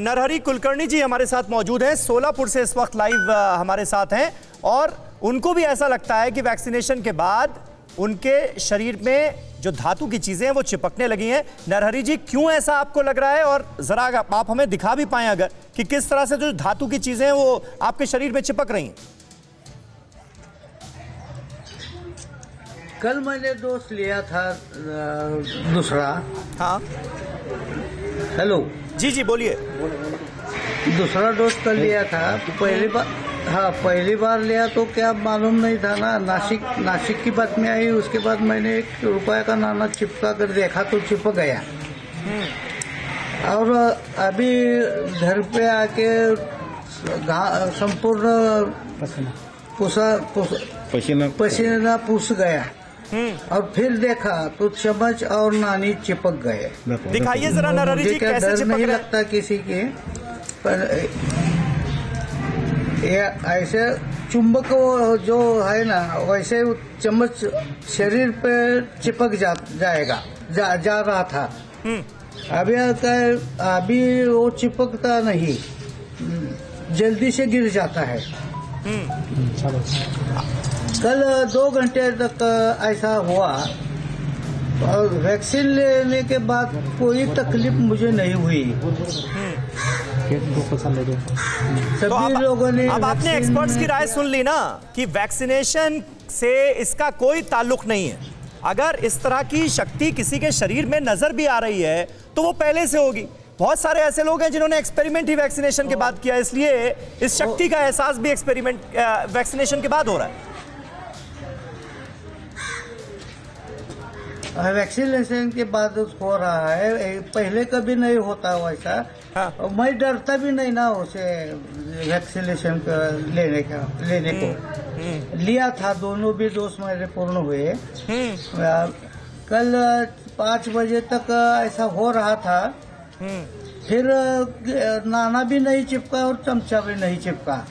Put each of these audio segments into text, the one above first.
नरहरि कुलकर्णी जी हमारे साथ मौजूद हैं, सोलापुर से इस वक्त लाइव हमारे साथ हैं और उनको भी ऐसा लगता है कि वैक्सीनेशन के बाद उनके शरीर में जो धातु की चीजें हैं वो चिपकने लगी हैं। नरहरि जी, क्यों ऐसा आपको लग रहा है और जरा आप हमें दिखा भी पाएं अगर कि किस तरह से जो धातु की चीजें हैं वो आपके शरीर में चिपक रही हैं। कल मैंने डोज लिया था दूसरा। हाँ हेलो जी जी बोलिए। दूसरा डोज कर लिया था। पहली बार लिया तो क्या मालूम नहीं था ना, नासिक की बात में आई। उसके बाद मैंने 1 रुपये का नाना चिपका कर देखा तो चिपक गया। और अभी घर पे आके संपूर्ण पसीना पूस गया और फिर देखा तो चम्मच और नानी चिपक गए। दिखाइए जरा नरहरि जी कैसे डर चिपक नहीं रहे? लगता किसी के, पर ये ऐसे चुंबक जो है ना वैसे चम्मच शरीर पे चिपक जाएगा जा रहा था। अभी वो चिपकता नहीं, जल्दी से गिर जाता है। कल 2 घंटे तक ऐसा हुआ और वैक्सीन लेने के बाद कोई तकलीफ मुझे नहीं हुई। सभी लोगों ने अब आपने एक्सपर्ट्स की राय सुन ली ना कि वैक्सीनेशन से इसका कोई ताल्लुक नहीं है। अगर इस तरह की शक्ति किसी के शरीर में नजर भी आ रही है तो वो पहले से होगी। बहुत सारे ऐसे लोग हैं जिन्होंने एक्सपेरिमेंट ही वैक्सीनेशन के बाद किया, इसलिए इस शक्ति का एहसास भी एक्सपेरिमेंट वैक्सीनेशन के बाद हो रहा है। वैक्सीनेशन के बाद हो रहा है, पहले कभी नहीं होता वैसा। हाँ। मैं डरता भी नहीं ना उसे वैक्सीनेशन लेने को लिया था। दोनों भी डोज मेरे पूर्ण हुए। कल 5 बजे तक ऐसा हो रहा था। फिर नाना भी नहीं चिपका और चमचा भी नहीं चिपका।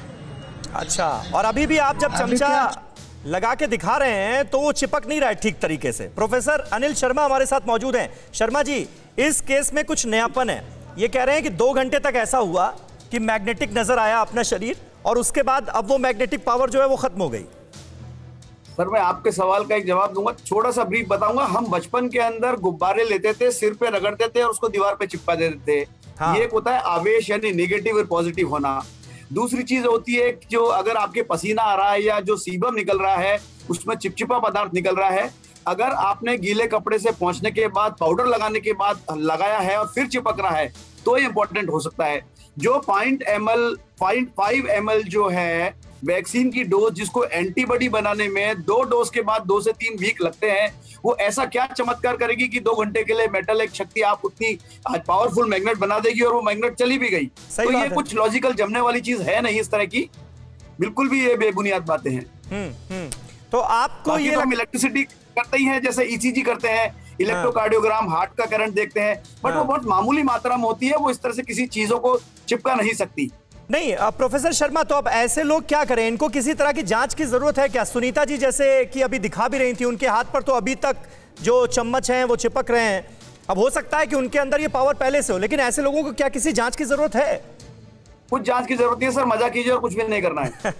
अच्छा, और अभी भी आप जब चमचा लगा के दिखा रहे हैं तो वो चिपक नहीं रहा है ठीक तरीके से। प्रोफेसर अनिल शर्मा हमारे साथ मौजूद हैं। शर्मा जी, इस केस में कुछ नयापन है। ये कह रहे हैं कि 2 घंटे तक ऐसा हुआ कि मैग्नेटिक नजर आया अपना शरीर और उसके बाद अब वो मैग्नेटिक पावर जो है वो खत्म हो गई। सर, मैं आपके सवाल का एक जवाब दूंगा, छोटा सा ब्रीफ बताऊंगा। हम बचपन के अंदर गुब्बारे लेते थे, सिर पे रगड़ते थे और उसको दीवार पे चिपका देते थे। हाँ। ये एक होता है आवेश, यानी नेगेटिव और पॉजिटिव होना। दूसरी चीज होती है जो अगर आपके पसीना आ रहा है या जो सीबम निकल रहा है उसमें चिपचिपा पदार्थ निकल रहा है, अगर आपने गीले कपड़े से पोंछने के बाद पाउडर लगाने के बाद लगाया है और फिर चिपक रहा है तो ये इंपॉर्टेंट हो सकता है। जो 0.5 ml जो है वैक्सीन की डोज, जिसको एंटीबॉडी बनाने में 2 डोज के बाद 2 से 3 वीक लगते हैं, वो ऐसा क्या चमत्कार करेगी कि 2 घंटे के लिए मेटल एक शक्ति आप उतनी पावरफुल मैग्नेट बना देगी और वो मैग्नेट चली भी गई। तो ये कुछ लॉजिकल जमने वाली चीज है नहीं इस तरह की, बिल्कुल भी ये बेबुनियाद बातें हैं। तो आपको ये हम इलेक्ट्रिसिटी करते ही हैं, जैसे ईसीजी करते हैं, इलेक्ट्रोकार्डियोग्राम, हार्ट का करंट देखते हैं, बट वो बहुत मामूली मात्रा में होती है, वो इस तरह से किसी चीजों को चिपका नहीं सकती। नहीं प्रोफेसर शर्मा, तो अब ऐसे लोग क्या करें? इनको किसी तरह की जांच की जरूरत है क्या? सुनीता जी जैसे कि अभी दिखा भी रही थी, उनके हाथ पर तो अभी तक जो चम्मच हैं वो चिपक रहे हैं। अब हो सकता है कि उनके अंदर ये पावर पहले से हो, लेकिन ऐसे लोगों को क्या किसी जांच की जरूरत है? कुछ जांच की जरूरत है सर, मजा कीजिए और कुछ भी नहीं करना है।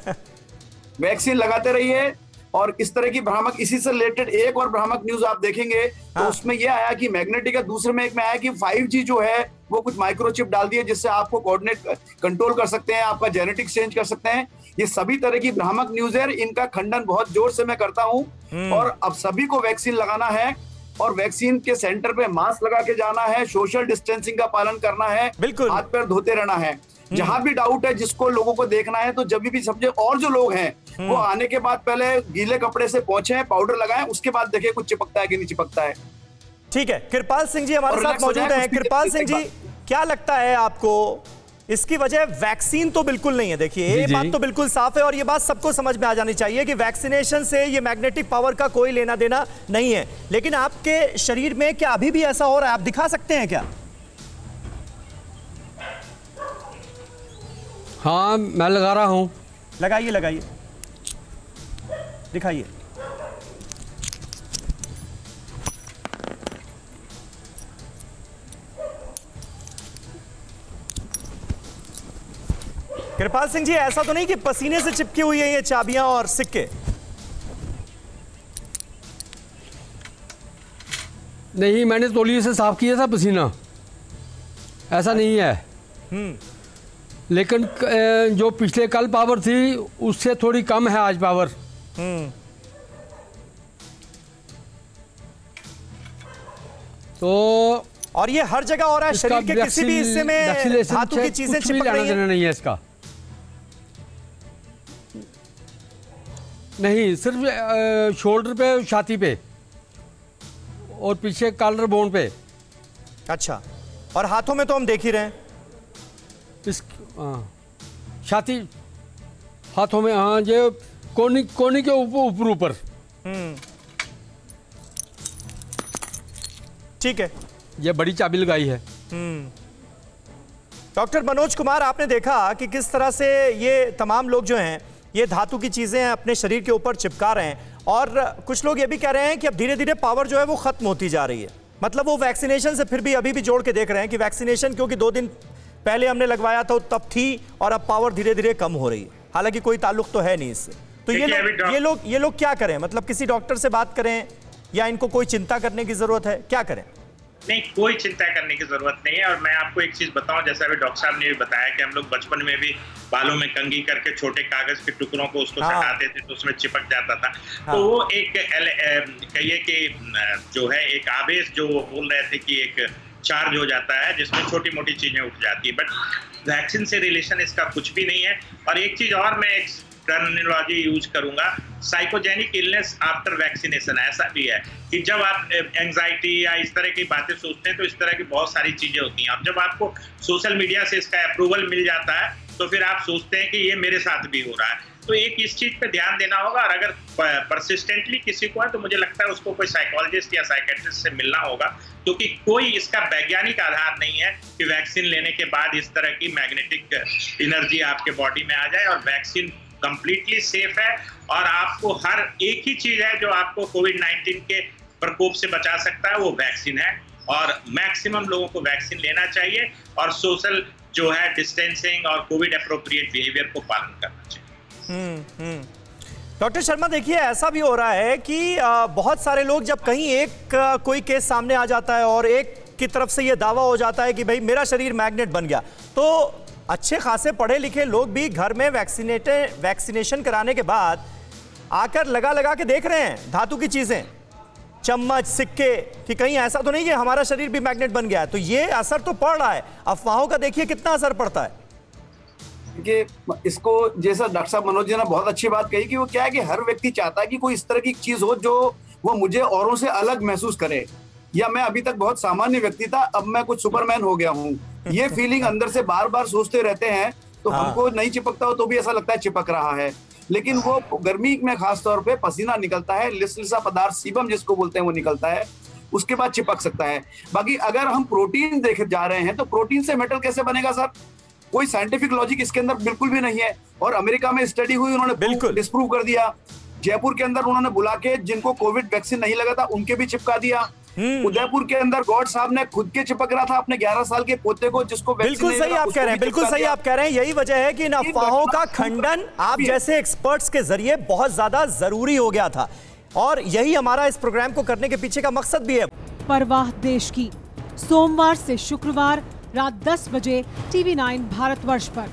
वैक्सीन लगाते रहिए। और इस तरह की भ्रामक, इसी से रिलेटेड एक और भ्रामक न्यूज आप देखेंगे तो उसमें यह आया कि मैग्नेटिक, दूसरे में एक में आया कि 5G जो है वो कुछ माइक्रोचिप डाल दिए जिससे आपको कोऑर्डिनेट कंट्रोल कर सकते हैं, आपका जेनेटिक्स चेंज कर सकते हैं। ये सभी तरह की भ्रामक न्यूज है, इनका खंडन बहुत जोर से मैं करता हूं। और अब सभी को वैक्सीन लगाना है और वैक्सीन के सेंटर पे मास्क लगा के जाना है, सोशल डिस्टेंसिंग का पालन करना है, बिल्कुल हाथ पैर धोते रहना है। जहां भी डाउट है, जिसको लोगों को देखना है, तो जब भी समझे, और जो लोग हैं वो आने के बाद पहले गीले कपड़े से पोंछें, पाउडर लगाएं, उसके बाद देखें कुछ चिपकता है कि नहीं चिपकता है। ठीक है, कृपाल सिंह जी हमारे साथ मौजूद हैं। कृपाल सिंह जी, क्या लगता है आपको इसकी वजह वैक्सीन तो बिल्कुल नहीं है? देखिए, ये बात तो बिल्कुल साफ है और ये बात सबको समझ में आ जानी चाहिए कि वैक्सीनेशन से ये मैग्नेटिक पावर का कोई लेना देना नहीं है। लेकिन आपके शरीर में क्या अभी भी ऐसा हो रहा है? आप दिखा सकते हैं क्या? हाँ, मैं लगा रहा हूँ। लगाइए, दिखाइए। कृपाल सिंह जी, ऐसा तो नहीं कि पसीने से चिपकी हुई है ये चाबियां और सिक्के? नहीं, मैंने तौलिए से साफ किया था पसीना, ऐसा नहीं है। लेकिन जो पिछले कल पावर थी उससे थोड़ी कम है आज पावर। तो और ये हर जगह हो रहा है, शरीर के किसी भी हिस्से में धातु की चीजें चिपक रही हैं? नहीं है इसका, नहीं, सिर्फ शोल्डर पे, छाती पे और पीछे कॉलर बोन पे। अच्छा, और हाथों में तो हम देख ही रहे हैं। छाती, हाथों में, हाँ, ये कोनी के ऊपर ऊपर। ठीक है, ये बड़ी चाबी लगाई है। डॉक्टर मनोज कुमार, आपने देखा कि किस तरह से ये तमाम लोग जो हैं ये धातु की चीजें अपने शरीर के ऊपर चिपका रहे हैं, और कुछ लोग ये भी कह रहे हैं कि अब धीरे धीरे पावर जो है वो खत्म होती जा रही है। मतलब वो वैक्सीनेशन से फिर भी अभी भी जोड़ के देख रहे हैं कि वैक्सीनेशन क्योंकि 2 दिन पहले हमने लगवाया था तब थी, और अब पावर धीरे धीरे कम हो रही है, हालांकि कोई ताल्लुक तो है नहीं इससे। तो ये लोग क्या करें? मतलब किसी डॉक्टर से बात करें या इनको कोई चिंता करने की जरूरत है, क्या करें? नहीं, कोई चिंता करने की जरूरत नहीं है। और मैं आपको एक चीज बताऊं, जैसा अभी डॉक्टर साहब ने भी बताया कि हम लोग बचपन में भी बालों में कंघी करके छोटे कागज के टुकड़ों को उसको सटाते थे तो उसमें चिपक जाता था। तो वो एक कहिए कि जो है एक आवेश जो वो बोल रहे थे कि एक चार्ज हो जाता है जिसमें छोटी मोटी चीजें उठ जाती है, बट वैक्सीन से रिलेशन इसका कुछ भी नहीं है। और एक चीज और मैं एक टर्मिनोलॉजी यूज करूंगा, साइकोजेनिक इलनेस आफ्टर वैक्सीनेशन। ऐसा भी है कि जब आप एंजाइटी या इस तरह की बातें सोचते हैं तो इस तरह की बहुत सारी चीजें होती हैं। अब जब आपको सोशल मीडिया से इसका अप्रूवल मिल जाता है तो फिर आप सोचते हैं कि ये मेरे साथ भी हो रहा है। तो एक इस चीज पे ध्यान देना होगा, और अगर परसिस्टेंटली किसी को है तो मुझे लगता है उसको कोई साइकोलॉजिस्ट या साइकेट्रिस्ट से मिलना होगा, क्योंकि कोई इसका वैज्ञानिक आधार नहीं है कि वैक्सीन लेने के बाद इस तरह की मैग्नेटिक एनर्जी आपके बॉडी में आ जाए। और वैक्सीन कंप्लीटली सेफ है, और आपको हर एक ही चीज है जो आपको कोविड-19 के प्रकोप से बचा सकता है, वो वैक्सीन है। और मैक्सिमम लोगों को वैक्सीन लेना चाहिए और सोशल जो है डिस्टेंसिंग और कोविड एप्रोप्रिएट बिहेवियर को पालन करना चाहिए। डॉक्टर शर्मा, देखिए ऐसा भी हो रहा है कि बहुत सारे लोग जब कहीं एक कोई केस सामने आ जाता है और एक की तरफ से ये दावा हो जाता है कि भाई मेरा शरीर मैग्नेट बन गया, तो अच्छे खासे पढ़े लिखे लोग भी घर में वैक्सीनेशन कराने के बाद आकर लगा के देख रहे हैं धातु की चीजें, चम्मच, सिक्के, कि कहीं ऐसा तो नहीं कि हमारा शरीर भी मैग्नेट बन गया है। तो ये असर तो पड़ रहा है, अफवाहों का देखिए कितना असर पड़ता है। कि इसको जैसा डॉक्टर साहब मनोज जी ने बहुत अच्छी बात कही कि वो क्या है कि हर व्यक्ति चाहता है कि कोई इस तरह की चीज हो जो वो मुझे औरों से अलग महसूस करे, या मैं अभी तक बहुत सामान्य व्यक्ति था, अब मैं कुछ सुपरमैन हो गया हूँ। ये फीलिंग अंदर से बार बार सोचते रहते हैं, तो हमको नहीं चिपकता हो तो भी ऐसा लगता है चिपक रहा है। लेकिन वो गर्मी में खास तौर पे पसीना निकलता है, लिसलिसा पदार्थ सीबम जिसको बोलते हैं वो निकलता है, उसके बाद चिपक सकता है। बाकी अगर हम प्रोटीन देखे जा रहे हैं तो प्रोटीन से मेटल कैसे बनेगा सर? कोई साइंटिफिक लॉजिक इसके अंदर बिल्कुल भी नहीं है। और अमेरिका में स्टडी हुई, उन्होंने डिस्प्रूव कर दिया। जयपुर के अंदर उन्होंने बुला के जिनको कोविड वैक्सीन नहीं लगा था उनके भी चिपका दिया। उदयपुर के अंदर गौड़ साहब ने खुद के चिपक रहा था अपने 11 साल के पोते को, जिसको बिल्कुल सही आप कह रहे हैं, बिल्कुल सही आप कह रहे हैं। यही वजह है कि इन अफवाहों का खंडन आप जैसे एक्सपर्ट्स के जरिए बहुत ज्यादा जरूरी हो गया था, और यही हमारा इस प्रोग्राम को करने के पीछे का मकसद भी है। परवाह देश की, सोमवार से शुक्रवार रात 10 बजे TV9 भारतवर्ष पर।